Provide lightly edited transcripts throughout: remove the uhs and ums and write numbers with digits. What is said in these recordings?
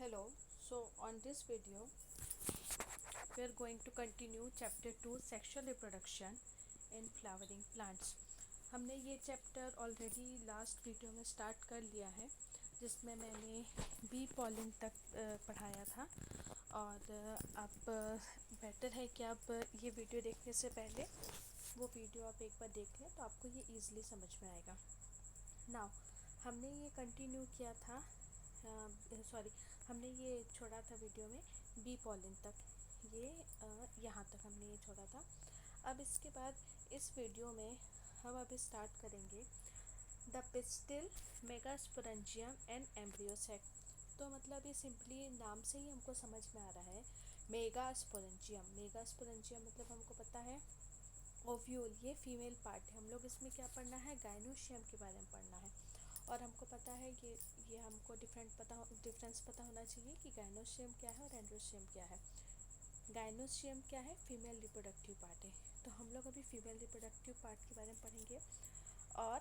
Hello, so on this video we are going to continue chapter 2 sexual reproduction in flowering plants. हमने ये chapter already last video में start कर लिया है जिसमें मैंने बी पॉलिन तक पढ़ाया था और अब बेटर है कि आप ये वीडियो देखने से पहले वो वीडियो आप एक बार देख लें तो आपको ये ईज़िली समझ में आएगा। नाउ हमने ये कंटिन्यू किया था सॉरी हमने ये छोड़ा था वीडियो में बी पॉलिन तक, ये यहाँ तक हमने ये छोड़ा था। अब इसके बाद इस वीडियो में हम अभी स्टार्ट करेंगे the pistil megasporangium and embryo sac. तो मतलब ये सिंपली नाम से ही हमको समझ में आ रहा है मेगास्पोरेंजियम। मेगास्पोरेंजियम मतलब हमको पता है ओव्यूल, ये फीमेल पार्ट है। हम लोग इसमें क्या पढ़ना है, गायनोशियम के बारे में पढ़ना है। और हमको पता है ये हमको डिफरेंस पता होना चाहिए कि गायनोशियम क्या है और एंड्रोशियम क्या है। गायनोशियम क्या है, फीमेल रिप्रोडक्टिव पार्ट है। तो हम लोग अभी फीमेल रिप्रोडक्टिव पार्ट के बारे में पढ़ेंगे। और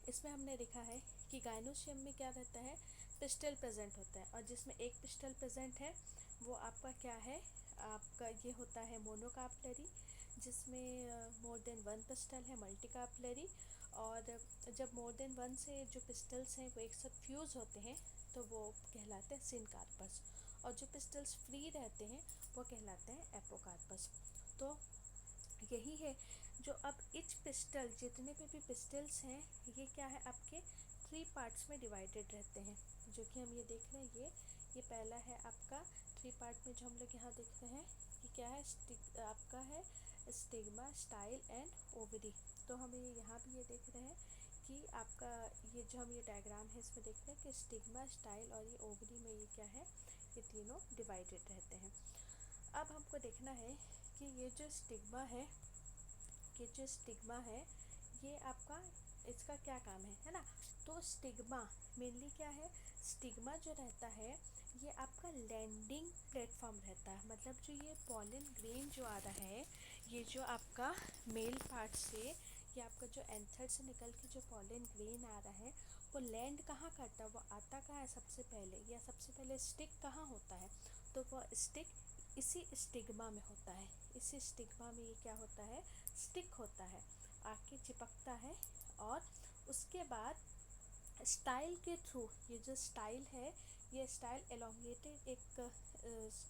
इसमें हमने देखा है कि गायनोशियम में क्या रहता है, पिस्टल प्रेजेंट होता है। और जिसमें एक पिस्टल प्रेजेंट है वो आपका क्या है, आपका ये होता है मोनोकार्पलरी, जिसमें मोर देन वन पिस्टल है, मल्टीकार्पलरी। और जब मोर देन वन से जो पिस्टल्स हैं वो एक साथ फ्यूज़ होते हैं तो वो कहलाते हैं सिनकार्पस। और जो पिस्टल्स फ्री रहते हैं वो कहलाते हैं एपोकार्पस। तो यही है जो अब इच पिस्टल, जितने भी पिस्टल्स हैं ये क्या है, आपके 3 पार्ट्स में डिवाइडेड रहते हैं। जो कि हम ये देख रहे हैं, ये पहला है आपका 3 पार्ट में जो हम लोग यहाँ देख रहे हैं कि क्या है, आपका है स्टिग्मा, स्टाइल एंड ओवरी। तो हम ये यहाँ भी ये देख रहे हैं कि आपका ये जो हम ये डायग्राम है इसमें देख रहे हैं कि स्टिग्मा, स्टाइल और ये ओवरी में ये क्या है, ये तीनों डिवाइडेड रहते हैं। अब हमको देखना है कि ये जो स्टिग्मा है ये आपका, इसका क्या काम है ना। तो स्टिग्मा मेनली क्या है, स्टिग्मा जो रहता है ये आपका लैंडिंग प्लेटफॉर्म रहता है। मतलब जो ये पॉलन ग्रेन जो आ रहा है, ये जो आपका मेल पार्ट से, ये आपका जो एंथर से निकल के जो पॉलन ग्रेन आ रहा है वो लैंड कहाँ करता है, वो आता कहाँ है सबसे पहले, या सबसे पहले स्टिक कहाँ होता है, तो वो स्टिक इसी स्टिग्मा में होता है। इसी स्टिग्मा में ये क्या होता है, स्टिक होता है, आके चिपकता है। और उसके बाद स्टाइल के थ्रू, ये जो स्टाइल है ये स्टाइल एलोंगेटेड एक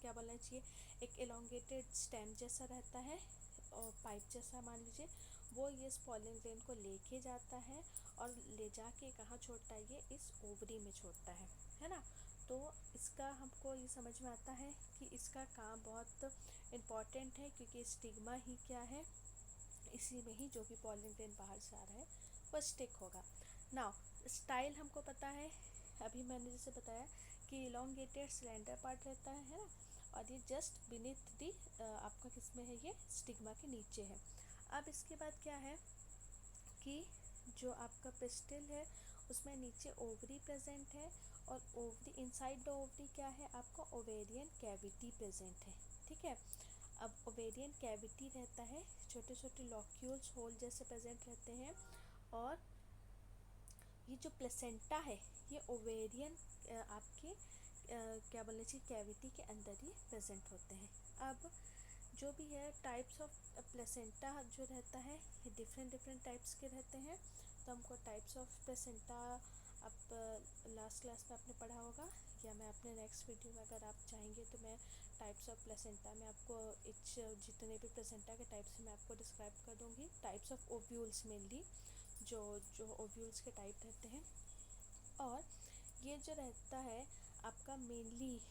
क्या बोलना चाहिए, एक एलोंगेटेड स्टेम जैसा रहता है और पाइप जैसा मान लीजिए, वो ये इस पॉलन ग्रेन को लेके जाता है और ले जाके कहाँ छोड़ता है, ये इस ओवरी में छोड़ता है ना। तो इसका हमको ये समझ में आता है कि इसका काम बहुत इम्पॉर्टेंट है, क्योंकि स्टिग्मा ही क्या है, इसी में ही जो भी पॉलन ग्रेन बाहर से आ रहा है वो स्टिक होगा। नाउ स्टाइल हमको पता है, अभी मैंने जैसे बताया कि इलोंगेटेड सिलेंडर पार्ट रहता है ना, और ये जस्ट बीनीथ दी आपका किस में है, ये स्टिग्मा के नीचे है। अब इसके बाद क्या है कि जो आपका पिस्टल है उसमें नीचे ओवरी प्रेजेंट है, और ओवरी इनसाइड द ओवरी क्या है, आपका ओवेरियन कैविटी प्रेजेंट है। ठीक है, अब ओवेरियन कैविटी रहता है, छोटे छोटे लॉक्यूल्स होल जैसे प्रेजेंट रहते हैं। और ये जो प्लेसेंटा है ये ओवेरियन आपके क्या बोलना चाहिए, कैविटी के अंदर ही प्रेजेंट होते हैं। अब जो भी है टाइप्स ऑफ प्लेसेंटा जो रहता है ये डिफरेंट टाइप्स के रहते हैं। तो हमको टाइप्स ऑफ प्लेसेंटा आप लास्ट क्लास में आपने पढ़ा होगा, या मैं अपने नेक्स्ट वीडियो में अगर आप चाहेंगे तो मैं टाइप्स ऑफ प्लेसेंटा में आपको इच जितने भी प्लेसेंटा के टाइप्स हैं मैं आपको डिस्क्राइब कर दूँगी। टाइप्स ऑफ ओव्यूल्स मेनली, जो जो ओव्यूल्स के टाइप रहते हैं। और ये जो रहता है आपका मेनली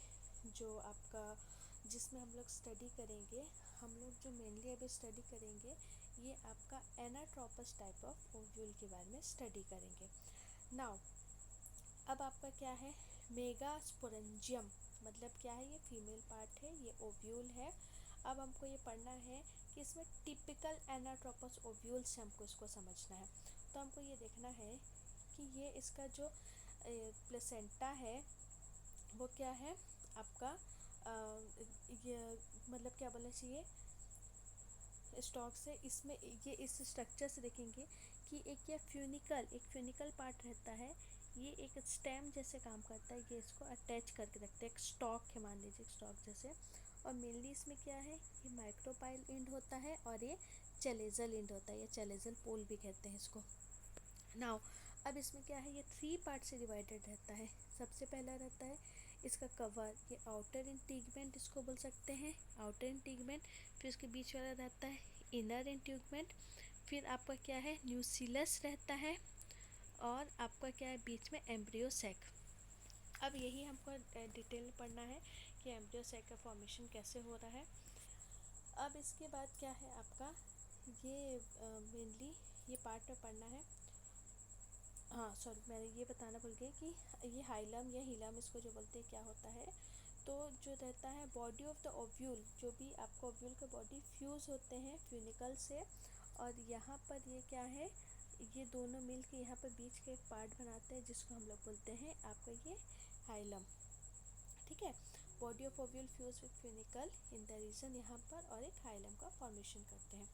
जो आपका जिसमें हम लोग स्टडी करेंगे, हम लोग जो मेनली अभी स्टडी करेंगे ये आपका एनाट्रोपस टाइप ऑफ ओव्यूल के बारे में स्टडी करेंगे। नाउ अब आपका क्या है, मेगास्पोरेंजियम मतलब क्या है, ये फीमेल पार्ट है, ये ओव्यूल है। अब हमको ये पढ़ना है कि इसमें टिपिकल एनाट्रोपस ओव्यूल्स से हमको इसको समझना है। तो हमको ये देखना है कि ये इसका जो प्लेसेंटा है वो क्या है आपका ये मतलब क्या बोलना चाहिए, स्टॉक से इसमें ये इस स्ट्रक्चर से देखेंगे कि एक फ्यूनिकल पार्ट रहता है, ये एक स्टेम जैसे काम करता है, ये इसको अटैच करके रखते हैं, एक स्टॉक है मान लीजिए, एक स्टॉक जैसे। और मेनली इसमें क्या है, ये माइक्रोपाइल एंड होता है और ये चलेजल एंड होता है, या चलेजल पोल भी कहते हैं इसको। नाउ अब इसमें क्या है, ये 3 पार्ट से डिवाइडेड रहता है। सबसे पहला रहता है इसका कवर, ये आउटर इंटीगमेंट इसको बोल सकते हैं, आउटर इंटीगमेंट। फिर उसके बीच वाला रहता है इनर इंटीगमेंट। फिर आपका क्या है, न्यूसिलस रहता है। और आपका क्या है बीच में एम्ब्रियो सैक। अब यही हमको डिटेल में पढ़ना है कि एम्ब्रियो सैक का फॉर्मेशन कैसे हो रहा है। अब इसके बाद क्या है आपका, ये मेनली ये पार्ट में पढ़ना है। हाँ सॉरी, मैंने ये बताना भूल गई कि ये हाइलम या हिलम इसको जो बोलते हैं क्या होता है। तो जो रहता है बॉडी ऑफ द ओव्यूल, जो भी आपको ओव्यूल के बॉडी फ्यूज़ होते हैं फ्यूनिकल से, और यहाँ पर ये क्या है, ये दोनों मिल के यहाँ पर बीच के एक पार्ट बनाते हैं जिसको हम लोग बोलते हैं आपका ये हाइलम। ठीक है, body of ovule fuse with funicle in the region यहाँ पर, और एक हाइलम का फॉर्मेशन करते हैं।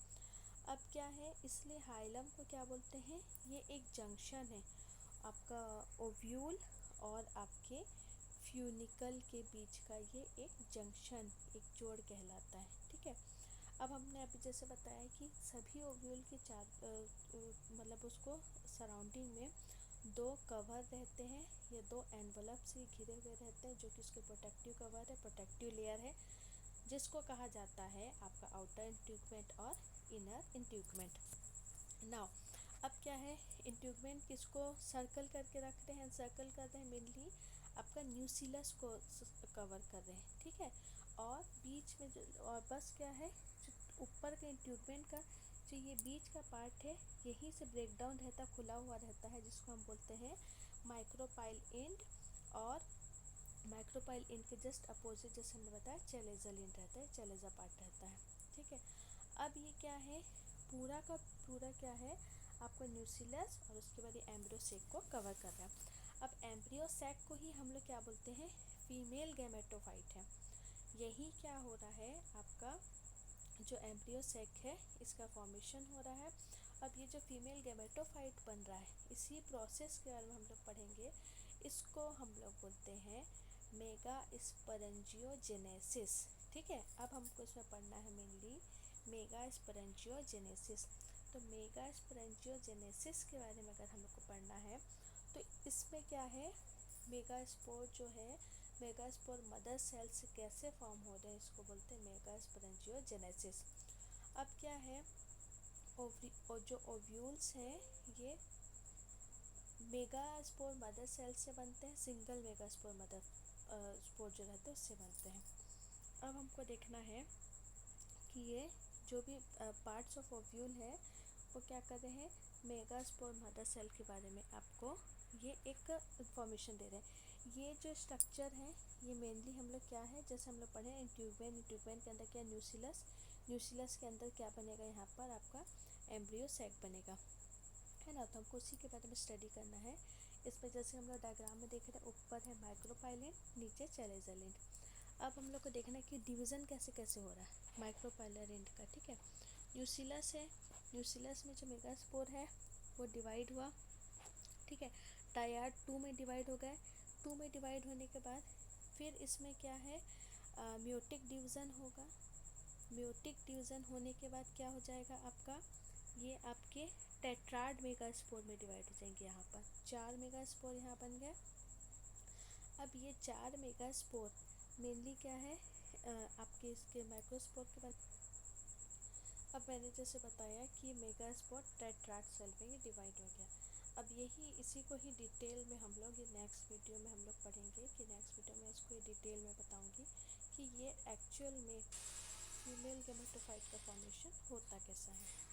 अब क्या है, इसलिए हाइलम को क्या बोलते हैं, ये एक जंक्शन है आपका ओव्यूल और आपके फ्यूनिकल के बीच का, ये एक जंक्शन, एक जोड़ कहलाता है। ठीक है, अब हमने अभी जैसे बताया कि सभी ओव्यूल के चार मतलब उसको सराउंडिंग में 2 कवर रहते हैं, ये 2 एनवलप से घिरे हुए रहते हैं, जो कि उसके प्रोटेक्टिव कवर है, प्रोटेक्टिव लेयर है, जिसको कहा जाता है आपका आउटर इंट्यूगमेंट और इनर इंट्यूगमेंट। नाउ अब क्या है, इंट्यूगमेंट किसको सर्कल करके रख रहे हैं, सर्कल कर रहे हैं मेनली आपका न्यूसिलस को कवर कर रहे हैं। ठीक है, और बीच में जो, और बस क्या है, जो ऊपर के इंट्यूगमेंट का जो ये बीच का पार्ट है, यहीं से ब्रेक डाउन रहता, खुला हुआ रहता है, जिसको हम बोलते हैं माइक्रोपाइल एंड। और माइक्रोपाइल एंड के जस्ट अपोजिट जैसे हमने बताया चलेजल एंड रहता है, चलेजा पार्ट रहता है। ठीक है, अब ये क्या है, पूरा का पूरा क्या है आपका न्यूसिलस और उसके बाद ये एम्ब्रियो सैक को कवर कर रहा है। अब एम्ब्रियो सैक को ही हम लोग क्या बोलते हैं, फीमेल गैमेटोफाइट है। यही क्या हो रहा है आपका, जो एम्ब्रियो सैक है इसका फॉर्मेशन हो रहा है। अब ये जो फीमेल गैमेटोफाइट बन रहा है, इसी प्रोसेस के बारे में हम लोग पढ़ेंगे। इसको हम लोग बोलते हैं मेगा स्पोरेंजियोजेनेसिस। ठीक है, अब हमको इसमें पढ़ना है मेनली मेगा स्पोरेंजियोजेनेसिस। तो मेगा स्पोरेंजियोजेनेसिस के बारे में अगर हम लोग को पढ़ना है, तो इसमें क्या है, मेगा स्पोर जो है, मेगा स्पोर मदर सेल से कैसे फॉर्म हो रहे हैं, इसको बोलते हैं मेगा स्पोरेंजियोजेनेसिस। अब क्या है, और जो ओव्यूल्स हैं ये मेगा स्पोर मदर सेल से बनते हैं, single mega spore mother spore जो रहते हैं उससे बनते हैं। अब हमको देखना है कि ये जो भी पार्ट्स ऑफ ओव्यूल है वो क्या कर रहे हैं, मेगा स्पोर मदर सेल के बारे में आपको ये एक इंफॉर्मेशन दे रहे हैं। ये जो स्ट्रक्चर है ये मेनली हम लोग क्या है, जैसे हम लोग पढ़े इंट्यूगमेंट, इंट्यूगमेंट के अंदर क्या न्यूसिलस, न्यूसिलस के अंदर क्या बनेगा, यहाँ पर आपका एम्ब्रियो सैक बनेगा, है ना। तो हमको उसी के बारे में स्टडी करना है। इसमें जैसे हम लोग डायग्राम में देख रहे हैं, ऊपर है माइक्रोपाइलेंट, नीचे चलेजलेंट। अब हम लोग को देखना है कि डिवीज़न कैसे कैसे हो रहा है माइक्रोपाइलेंट का। ठीक है, न्यूसिलस है, न्यूसिलस में जो मेगास्पोर है वो डिवाइड हुआ। ठीक है, टायड 2 में डिवाइड हो गए। 2 में डिवाइड होने के बाद फिर इसमें क्या है, म्यूटिक डिवीज़न होगा। म्यूटिक डिवीज़न होने के बाद क्या हो जाएगा आपका, ये आपके टेट्राड मेगास्पोर में डिवाइड हो जाएंगे। यहाँ पर 4 मेगास्पोर यहाँ बन गए। अब ये 4 मेगास्पोर मेनली क्या है, आपके इसके माइक्रोस्पोर के बाद, अब मैंने जैसे बताया कि मेगास्पोर टेट्राड सेल में ये डिवाइड हो गया। अब यही इसी को ही डिटेल में हम लोग ये नेक्स्ट वीडियो में हम लोग पढ़ेंगे, कि नेक्स्ट वीडियो में इसको डिटेल में बताऊंगी कि ये एक्चुअल में फीमेल गैमेटोफाइट का फॉर्मेशन होता कैसा है।